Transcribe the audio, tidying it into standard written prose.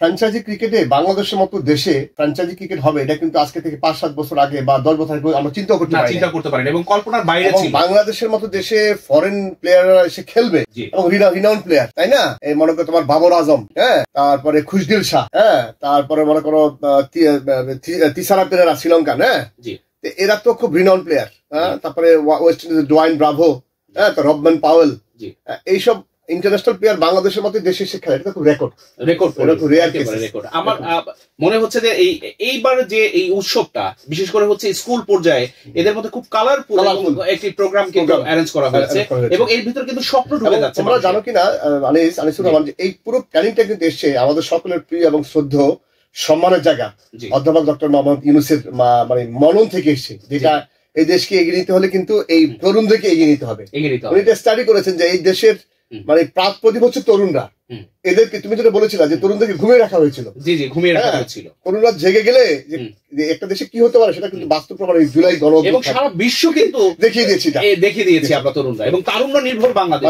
Franchise ক্রিকেটে বাংলাদেশের মতো দেশে ফ্র্যাঞ্চাইজি ক্রিকেট হবে এটা কিন্তু আজকে থেকে 5-7 বছর আগে বা 10 বছর আগে আমরা চিন্তা করতে পারি এবং কল্পনার বাইরে ছিল। বাংলাদেশের মতো দেশে ফরেন প্লেয়াররা এসে খেলবে এবং রিনাউন্ড প্লেয়ার, তাই না? এই মনে করো তোমার বাবর আজম, হ্যাঁ, তারপরে খুশদিল শাহ, হ্যাঁ, তারপরে মনে করো তিসারা পেরেরা শ্রীলঙ্কান, হ্যাঁ, এরা তো খুব রিনাউন্ড প্লেয়ার। হ্যাঁ, তারপরে ওয়েস্ট ইন্ডিজের ডোয়াইন ব্রাভো, হ্যাঁ, তো রবম্যান পাওয়েল, এইসব ইন্টারন্যাশনাল প্লেয়ার বাংলাদেশের মতো দেশে এসে খেলে, এটা খুব রেকর্ড। আমার মনে হচ্ছে যে এইবার যে এই উৎসবটা বিশেষ করে হচ্ছে স্কুল পর্যায়ে এদের মধ্যে খুব কালারফুল একটি প্রোগ্রাম কিন্তু অ্যারেঞ্জ করা হয়েছে এবং এর ভিতরে কিন্তু স্বপ্ন ঢুকে যাচ্ছে। তোমরা জানো কিনা আনিসুর রহমান, যে এই পুরো প্ল্যানিংটা কিন্তু এসছে আমাদের সকলের প্রিয় এবং শ্রদ্ধেয় সম্মানের জায়গা অধ্যাপক ডক্টর মোহাম্মদ ইউনূসের মানে মনন থেকে এসছে, যেটা এই দেশকে এগিয়ে নিতে হলে কিন্তু এই তরুণদেরকে এগিয়ে নিতে হবে। উনি এটা স্টাডি করেছেন যে এই দেশের মানে প্রতিভা হচ্ছে তরুণরা। এদেরকে তুমি যেটা বলেছিলা যে তরুণদেরকে ঘুমিয়ে রাখা হয়েছিল, ঘুমিয়ে রাখা হয়েছিল। তরুণরা জেগে গেলে যে একটা দেশে কি হতে পারে সেটা কিন্তু বাস্তব প্রমাণ জুলাই এবং সারা বিশ্ব কিন্তু দেখিয়ে দিয়েছি আমরা তরুণরা এবং তারুণ্য নির্ভর বাংলাদেশ।